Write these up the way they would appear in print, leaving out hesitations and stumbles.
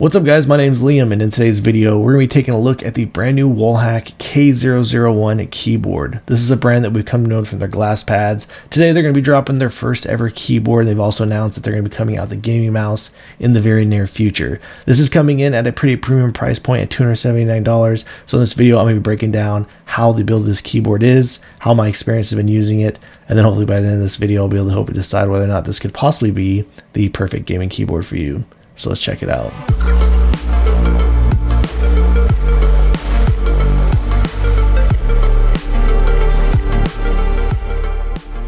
What's up guys, my name's Liam, and in today's video we're going to be taking a look at the brand new Wallhack K-001 keyboard. This is a brand that we've come to know from their glass pads. Today they're going to be dropping their first ever keyboard. They've also announced that they're going to be coming out with the gaming mouse in the very near future. This is coming in at a pretty premium price point at $279. So in this video I'm going to be breaking down how the build of this keyboard is, how my experience has been using it, and then hopefully by the end of this video I'll be able to decide whether or not this could possibly be the perfect gaming keyboard for you. So let's check it out.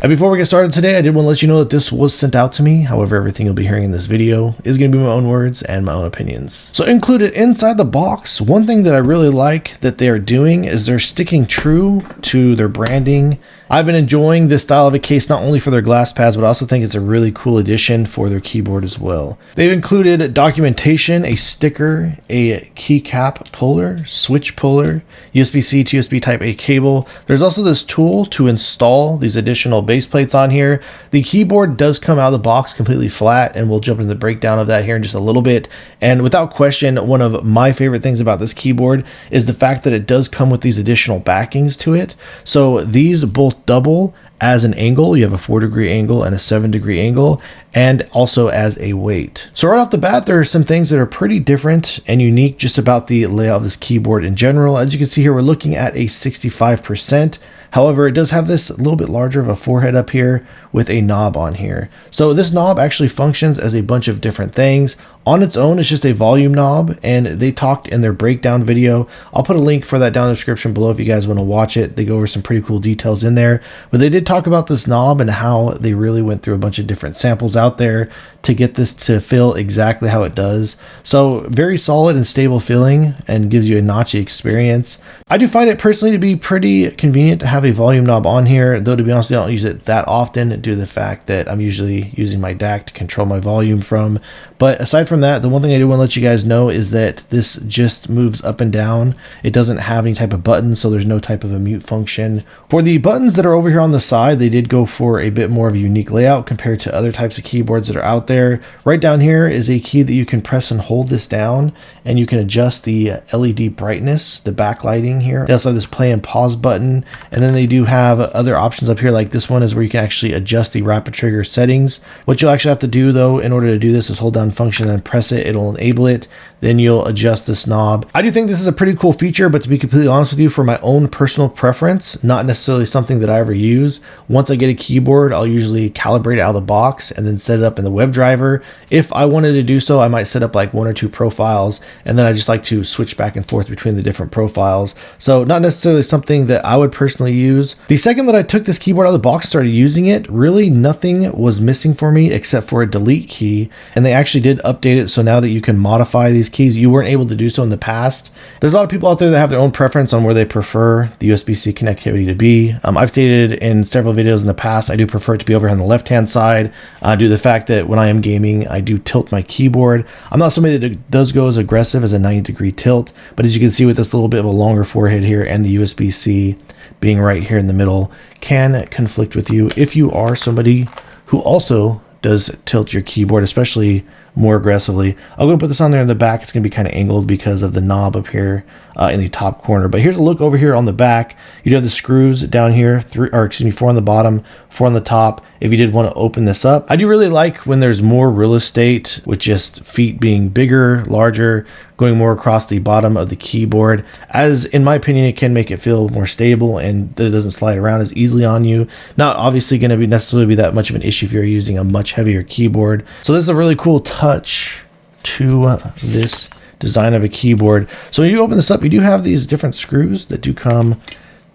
And before we get started today, I did want to let you know that this was sent out to me. However, everything you'll be hearing in this video is going to be my own words and my own opinions. So included inside the box, one thing that I really like that they are doing is they're sticking true to their branding. I've been enjoying this style of a case not only for their glass pads, but I also think it's a really cool addition for their keyboard as well. They've included documentation, a sticker, a keycap puller, switch puller, USB-C to USB Type-A cable. There's also this tool to install these additional base plates on here. The keyboard does come out of the box completely flat, and we'll jump into the breakdown of that here in just a little bit. And without question, one of my favorite things about this keyboard is the fact that it does come with these additional backings to it. So these both double as an angle. You have a 4-degree angle and a 7-degree angle, and also as a weight. So right off the bat, there are some things that are pretty different and unique just about the layout of this keyboard in general. As you can see here, we're looking at a 65%. However, it does have this a little bit larger of a forehead up here with a knob on here. So this knob actually functions as a bunch of different things. On its own, it's just a volume knob, and they talked in their breakdown video. I'll put a link for that down in the description below if you guys want to watch it. They go over some pretty cool details in there, but they did talk about this knob and how they really went through a bunch of different samples out there to get this to feel exactly how it does. So very solid and stable feeling, and gives you a notchy experience. I do find it personally to be pretty convenient to have a volume knob on here, though to be honest, I don't use it that often due to the fact that I'm usually using my DAC to control my volume from. But aside from that, the one thing I do want to let you guys know is that this just moves up and down. It doesn't have any type of buttons, so there's no type of a mute function. For the buttons that are over here on the side, they did go for a bit more of a unique layout compared to other types of keyboards that are out there. Right down here is a key that you can press and hold this down, and you can adjust the LED brightness, the backlighting here. They also have this play and pause button, and then they do have other options up here, like this one is where you can actually adjust the rapid trigger settings. What you'll actually have to do though in order to do this is hold down function and press it. It'll enable it. Then you'll adjust this knob. I do think this is a pretty cool feature, but to be completely honest with you, for my own personal preference, not necessarily something that I ever use. Once I get a keyboard, I'll usually calibrate it out of the box and then set it up in the web driver. If I wanted to do so, I might set up like 1 or 2 profiles, and then I just like to switch back and forth between the different profiles. So not necessarily something that I would personally use. The second that I took this keyboard out of the box, started using it, really nothing was missing for me except for a delete key. And they actually did update it, so now that you can modify these keys. You weren't able to do so in the past. There's a lot of people out there that have their own preference on where they prefer the USB-C connectivity to be. I've stated in several videos in the past, I do prefer it to be over on the left-hand side due to the fact that when I am gaming, I do tilt my keyboard. I'm not somebody that does go as aggressive as a 90-degree tilt, but as you can see with this little bit of a longer forehead here and the USB-C being right here in the middle can conflict with you if you are somebody who also does tilt your keyboard, especially more aggressively. I'll go and put this on there in the back. It's going to be kind of angled because of the knob up here in the top corner. But here's a look over here on the back. You do have the screws down here, 4 on the bottom, 4 on the top. If you did want to open this up, I do really like when there's more real estate with just feet being bigger, larger, going more across the bottom of the keyboard, as in my opinion, it can make it feel more stable and that it doesn't slide around as easily on you. Not obviously going to be necessarily that much of an issue if you're using a much heavier keyboard. So this is a really cool touch to this design of a keyboard. So when you open this up, you do have these different screws that do come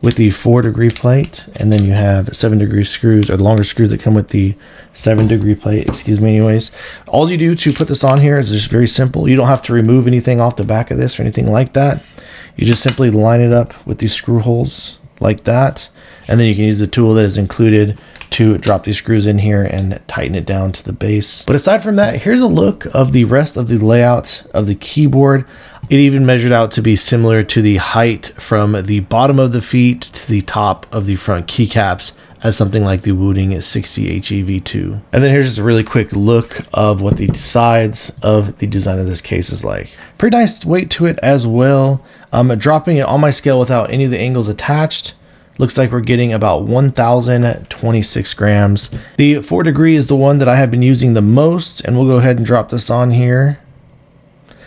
with the 4-degree plate, and then you have 7-degree screws, or the longer screws that come with the 7-degree plate, excuse me. Anyways, all you do to put this on here is just very simple. You don't have to remove anything off the back of this or anything like that. You just simply line it up with these screw holes like that, and then you can use the tool that is included to drop these screws in here and tighten it down to the base. But aside from that, here's a look of the rest of the layout of the keyboard. It even measured out to be similar to the height from the bottom of the feet to the top of the front keycaps as something like the Wooting 60 HEV2. And then here's just a really quick look of what the sides of the design of this case is like. Pretty nice weight to it as well. Dropping it on my scale without any of the angles attached, looks like we're getting about 1,026 grams. The 4 degree is the one that I have been using the most, and we'll go ahead and drop this on here.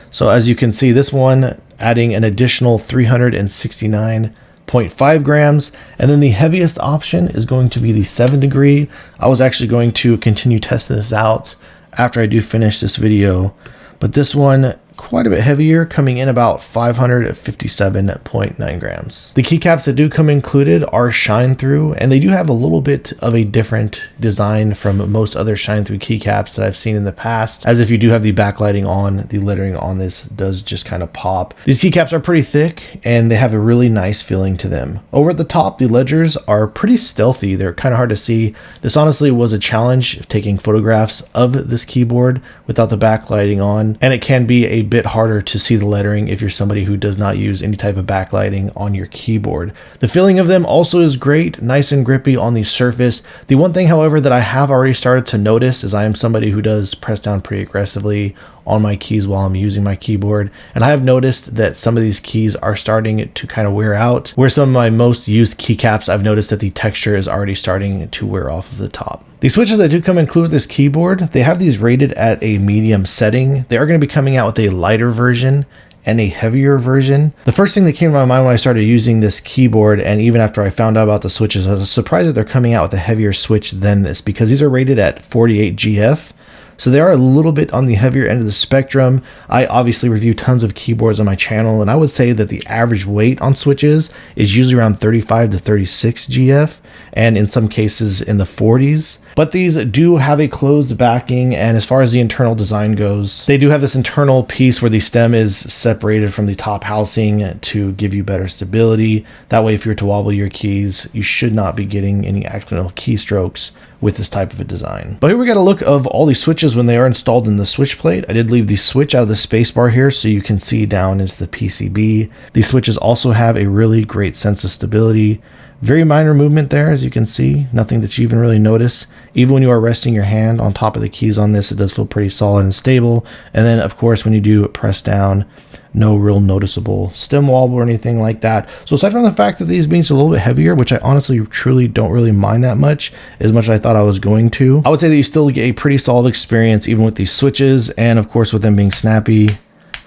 So as you can see, this one adding an additional 369.5 grams. And then the heaviest option is going to be the 7 degree. I was actually going to continue testing this out after I do finish this video, but this one quite a bit heavier, coming in about 557.9 grams. The keycaps that do come included are shine through, and they do have a little bit of a different design from most other shine through keycaps that I've seen in the past, as if you do have the backlighting on, the lettering on this does just kind of pop. These keycaps are pretty thick and they have a really nice feeling to them. Over at the top, the ledgers are pretty stealthy. They're kind of hard to see. This honestly was a challenge of taking photographs of this keyboard without the backlighting on, and it can be a bit harder to see the lettering if you're somebody who does not use any type of backlighting on your keyboard. The feeling of them also is great, nice and grippy on the surface. The one thing, however, that I have already started to notice is I am somebody who does press down pretty aggressively on my keys while I'm using my keyboard, and I have noticed that some of these keys are starting to kind of wear out. Where some of my most used keycaps, I've noticed that the texture is already starting to wear off of the top. The switches that do come include with this keyboard, they have these rated at a medium setting. They are going to be coming out with a lighter version and a heavier version. The first thing that came to my mind when I started using this keyboard, and even after I found out about the switches, I was surprised that they're coming out with a heavier switch than this, because these are rated at 48 GF. So they are a little bit on the heavier end of the spectrum. I obviously review tons of keyboards on my channel, and I would say that the average weight on switches is usually around 35 to 36 GF, and in some cases in the 40s. But these do have a closed backing, and as far as the internal design goes, they do have this internal piece where the stem is separated from the top housing to give you better stability. That way, if you're to wobble your keys, you should not be getting any accidental keystrokes with this type of a design. But here we got a look of all these switches when they are installed in the switch plate. I did leave the switch out of the spacebar here so you can see down into the PCB. These switches also have a really great sense of stability. Very minor movement there, as you can see, nothing that you even really notice. Even when you are resting your hand on top of the keys on this, it does feel pretty solid and stable. And then of course, when you do press down, no real noticeable stem wobble or anything like that. So aside from the fact that these being a little bit heavier, which I honestly truly don't really mind that much, as much as I thought I was going to, I would say that you still get a pretty solid experience even with these switches, and of course with them being snappy,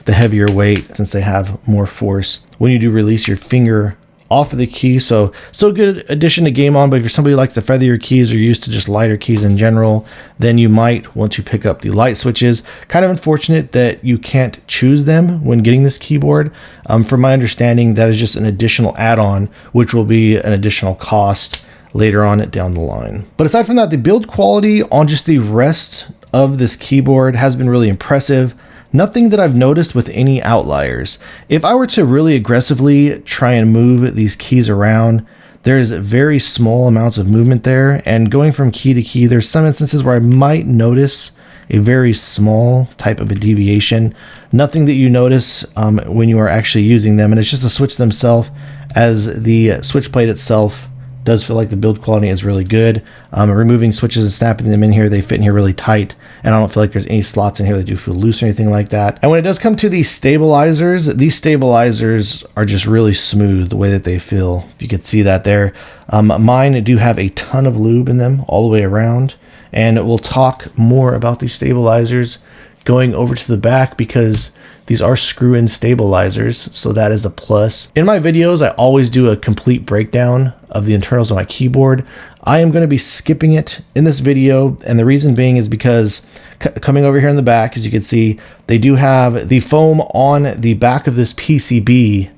the heavier weight, since they have more force when you do release your finger off of the key. So still good addition to game on, but if you're somebody who likes to feather your keys or used to just lighter keys in general, then you might want to pick up the light switches. Kind of unfortunate that you can't choose them when getting this keyboard. From my understanding, that is just an additional add-on, which will be an additional cost later on down the line. But aside from that, the build quality on just the rest of this keyboard has been really impressive. Nothing that I've noticed with any outliers. If I were to really aggressively try and move these keys around, there's very small amounts of movement there, and going from key to key, there's some instances where I might notice a very small type of a deviation. Nothing that you notice when you are actually using them, and it's just the switch themselves, as the switch plate itself does feel like the build quality is really good. Removing switches and snapping them in here, they fit in here really tight, and I don't feel like there's any slots in here that do feel loose or anything like that. And when it does come to these stabilizers are just really smooth the way that they feel. If you could see that there. Mine do have a ton of lube in them all the way around, and we'll talk more about these stabilizers going over to the back, because these are screw-in stabilizers, so that is a plus. In my videos, I always do a complete breakdown of the internals of my keyboard. I am going to be skipping it in this video, and the reason being is because coming over here in the back, as you can see, they do have the foam on the back of this PCB.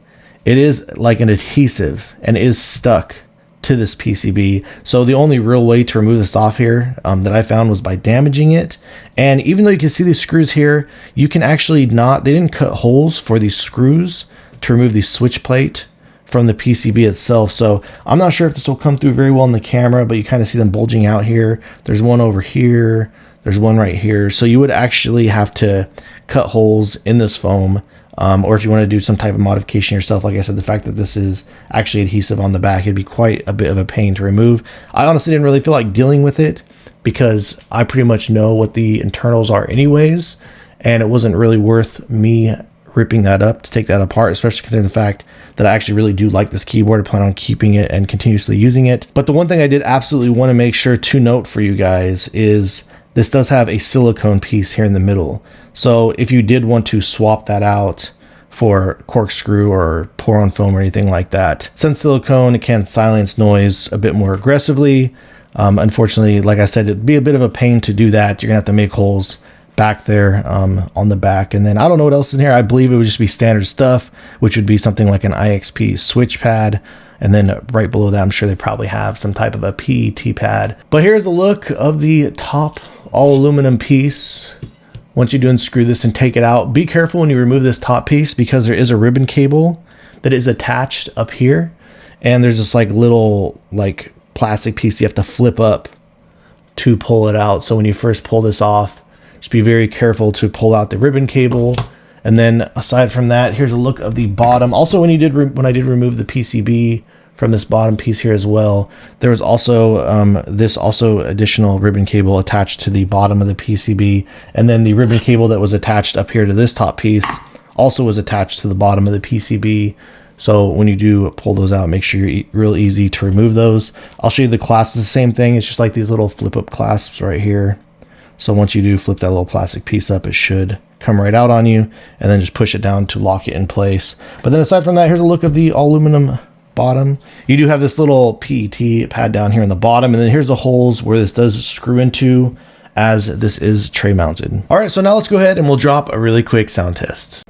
It is like an adhesive and is stuck to this PCB. So the only real way to remove this off here that I found was by damaging it. And even though you can see these screws here, you can actually they didn't cut holes for these screws to remove the switch plate from the PCB itself. So I'm not sure if this will come through very well in the camera, but you kind of see them bulging out here. There's one over here. There's one right here. So you would actually have to cut holes in this foam or if you want to do some type of modification yourself. Like I said, the fact that this is actually adhesive on the back, it'd be quite a bit of a pain to remove. I honestly didn't really feel like dealing with it because I pretty much know what the internals are anyways, and it wasn't really worth me ripping that up to take that apart, especially considering the fact that I actually really do like this keyboard. I plan on keeping it and continuously using it. But the one thing I did absolutely want to make sure to note for you guys is this does have a silicone piece here in the middle. So if you did want to swap that out for corkscrew or pour on foam or anything like that, since silicone, it can silence noise a bit more aggressively. Unfortunately, like I said, it'd be a bit of a pain to do that. You're gonna have to make holes back there on the back, and then I don't know what else is in here. I believe it would just be standard stuff, which would be something like an IXP switch pad, and then right below that I'm sure they probably have some type of a PET pad. But here's a look of the top all aluminum piece. Once you do unscrew this and take it out, be careful when you remove this top piece because there is a ribbon cable that is attached up here, and there's this like little like plastic piece you have to flip up to pull it out. So when you first pull this off, just be very careful to pull out the ribbon cable. And then aside from that, here's a look of the bottom. Also, when I did remove the PCB from this bottom piece here as well, there was also this additional ribbon cable attached to the bottom of the PCB, and then the ribbon cable that was attached up here to this top piece also was attached to the bottom of the PCB. So when you do pull those out, make sure you're real easy to remove those. I'll show you the clasp. It's the same thing. It's just like these little flip up clasps right here. So once you do flip that little plastic piece up, it should come right out on you, and then just push it down to lock it in place. But then aside from that, here's a look of the all aluminum bottom. You do have this little PET pad down here in the bottom, and then here's the holes where this does screw into, as this is tray mounted. All right, so now let's go ahead and we'll drop a really quick sound test.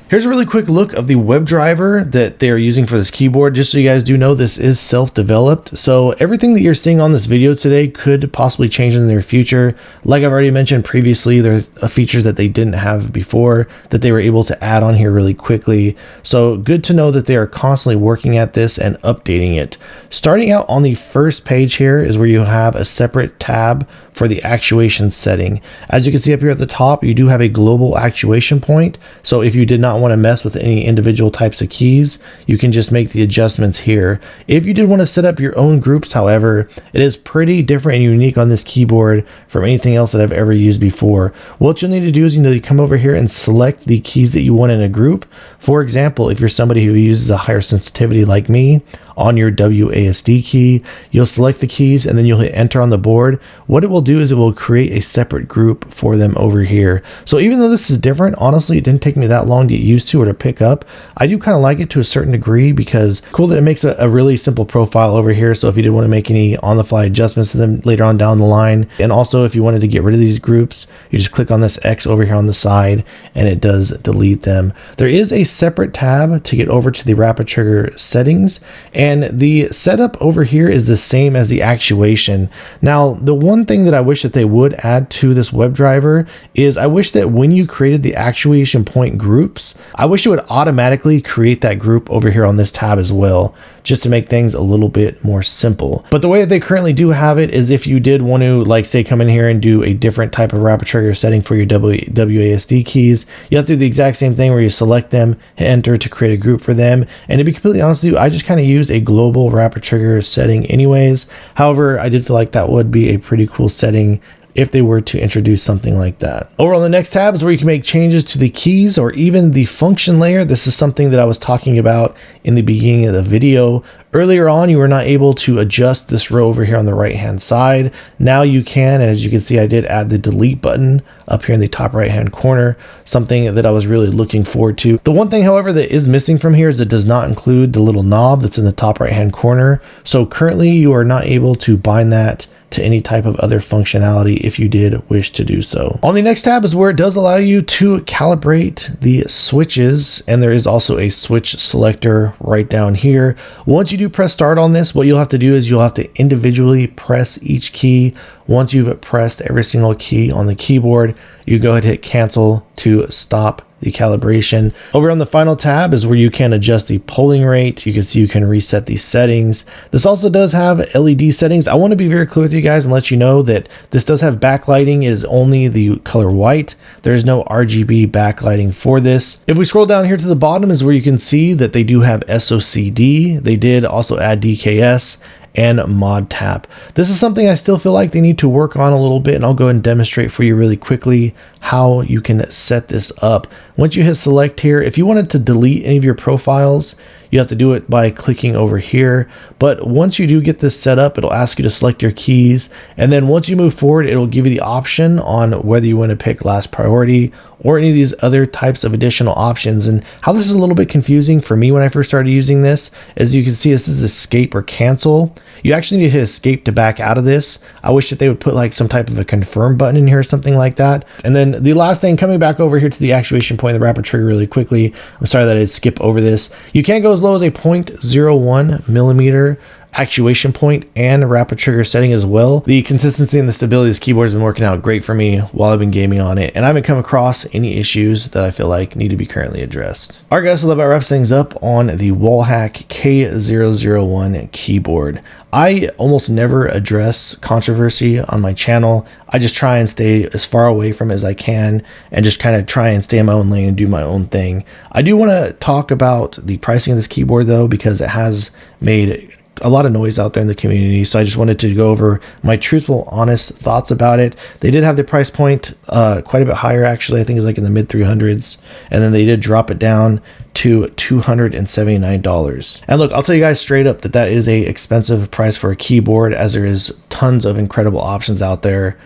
Here's a really quick look of the WebDriver that they are using for this keyboard. Just so you guys do know, this is self-developed. So everything that you're seeing on this video today could possibly change in the near future. Like I've already mentioned previously, there are features that they didn't have before that they were able to add on here really quickly. So good to know that they are constantly working at this and updating it. Starting out on the first page here is where you have a separate tab for the actuation setting. As you can see up here at the top, you do have a global actuation point. So if you did not want to mess with any individual types of keys, you can just make the adjustments here. If you did want to set up your own groups, however, it is pretty different and unique on this keyboard from anything else that I've ever used before. What you'll need to do is you come over here and select the keys that you want in a group. For example, if you're somebody who uses a higher sensitivity like me, on your WASD key, you'll select the keys and then you'll hit enter on the board. What it will do is it will create a separate group for them over here. So even though this is different, honestly, it didn't take me that long to get used to or to pick up. I do kind of like it to a certain degree because cool that it makes a really simple profile over here. So if you did want to make any on-the-fly adjustments to them later on down the line, and also if you wanted to get rid of these groups, you just click on this X over here on the side and it does delete them. There is a separate tab to get over to the rapid trigger settings, and the setup over here is the same as the actuation. Now, the one thing that I wish that they would add to this WebDriver is I wish that when you created the actuation point groups, I wish it would automatically create that group over here on this tab as well, just to make things a little bit more simple. But the way that they currently do have it is if you did want to, like, say, come in here and do a different type of rapid trigger setting for your WASD keys, you have to do the exact same thing where you select them, hit enter to create a group for them. And to be completely honest with you, I just kind of used a global rapid trigger setting anyways. However, I did feel like that would be a pretty cool setting if they were to introduce something like that. Over on the next tab is where you can make changes to the keys or even the function layer. This is something that I was talking about in the beginning of the video. Earlier on, you were not able to adjust this row over here on the right hand side. Now you can, and as you can see, I did add the delete button up here in the top right hand corner, something that I was really looking forward to. The one thing, however, that is missing from here is it does not include the little knob that's in the top right hand corner. So currently you are not able to bind that to any type of other functionality if you did wish to do so. On the next tab is where it does allow you to calibrate the switches, and there is also a switch selector right down here. Once you do press start on this, what you'll have to do is you'll have to individually press each key. Once you've pressed every single key on the keyboard, you go ahead and hit cancel to stop the calibration. Over on the final tab is where you can adjust the polling rate. You can see you can reset these settings. This also does have LED settings. I want to be very clear with you guys and let you know that this does have backlighting. It is only the color white. There is no RGB backlighting for this. If we scroll down here to the bottom is where you can see that they do have SOCD. They did also add DKS and mod tap. This is something I still feel like they need to work on a little bit, and I'll go and demonstrate for you really quickly how you can set this up. Once you hit select here, if you wanted to delete any of your profiles, you have to do it by clicking over here. But once you do get this set up, it'll ask you to select your keys. And then once you move forward, it'll give you the option on whether you want to pick last priority or any of these other types of additional options. And how this is a little bit confusing for me when I first started using this, as you can see, this is escape or cancel. You actually need to hit escape to back out of this. I wish that they would put like some type of a confirm button in here or something like that. And then the last thing, coming back over here to the actuation point of the rapid trigger really quickly. I'm sorry that I did skip over this. You can go as low as a 0.01 millimeter actuation point and rapid trigger setting as well. The consistency and the stability of this keyboard has been working out great for me while I've been gaming on it, and I haven't come across any issues that I feel like need to be currently addressed. All right guys, so that about wraps things up on the Wallhack K-001 keyboard. I almost never address controversy on my channel. I just try and stay as far away from it as I can and just kind of try and stay in my own lane and do my own thing. I do want to talk about the pricing of this keyboard though, because it has made a lot of noise out there in the community. So I just wanted to go over my truthful, honest thoughts about it. They did have the price point quite a bit higher, actually. I think it was like in the mid 300s. And then they did drop it down to $279. And look, I'll tell you guys straight up that is a expensive price for a keyboard, as there is tons of incredible options out there,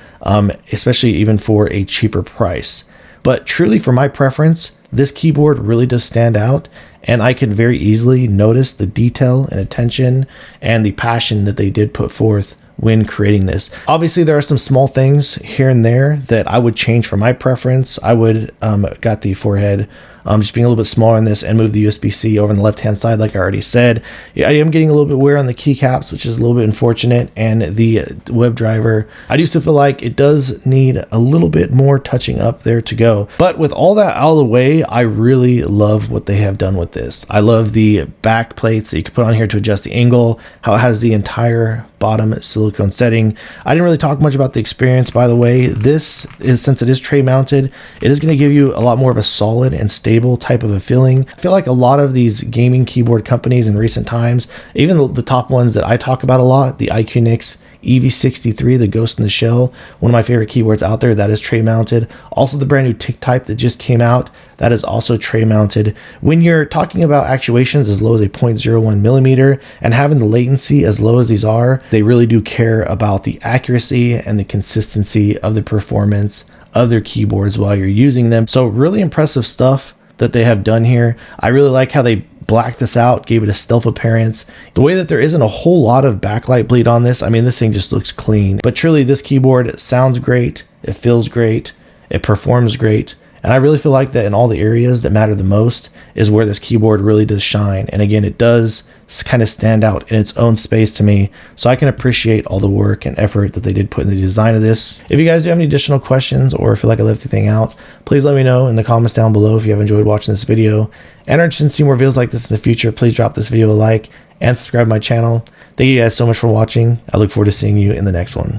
especially even for a cheaper price. But truly, for my preference, this keyboard really does stand out, and I can very easily notice the detail and attention and the passion that they did put forth when creating this. Obviously, there are some small things here and there that I would change for my preference. I would got the forehead just being a little bit smaller on this and move the USB-C over on the left-hand side, like I already said. I am getting a little bit wear on the keycaps, which is a little bit unfortunate, and the web driver. I do still feel like it does need a little bit more touching up there to go. But with all that out of the way, I really love what they have done with this. I love the back plates that you can put on here to adjust the angle, how it has the entire bottom silicone setting. I didn't really talk much about the experience, by the way. This is, since it is tray mounted, it is going to give you a lot more of a solid and stable type of a feeling. I feel like a lot of these gaming keyboard companies in recent times, even the top ones that I talk about a lot, the Iconix EV63, the Ghost in the Shell, one of my favorite keyboards out there, that is tray mounted. Also the brand new Tick Type that just came out, that is also tray mounted. When you're talking about actuations as low as a 0.01 millimeter and having the latency as low as these are, they really do care about the accuracy and the consistency of the performance of their keyboards while you're using them. So really impressive stuff that they have done here. I really like how they blacked this out, gave it a stealth appearance. The way that there isn't a whole lot of backlight bleed on this, I mean, this thing just looks clean. But truly, this keyboard sounds great, it feels great, it performs great. And I really feel like that in all the areas that matter the most is where this keyboard really does shine. And again, it does kind of stand out in its own space to me. So I can appreciate all the work and effort that they did put in the design of this. If you guys do have any additional questions or feel like I left anything out, please let me know in the comments down below. If you have enjoyed watching this video and are interested in seeing more videos like this in the future, please drop this video a like and subscribe to my channel. Thank you guys so much for watching. I look forward to seeing you in the next one.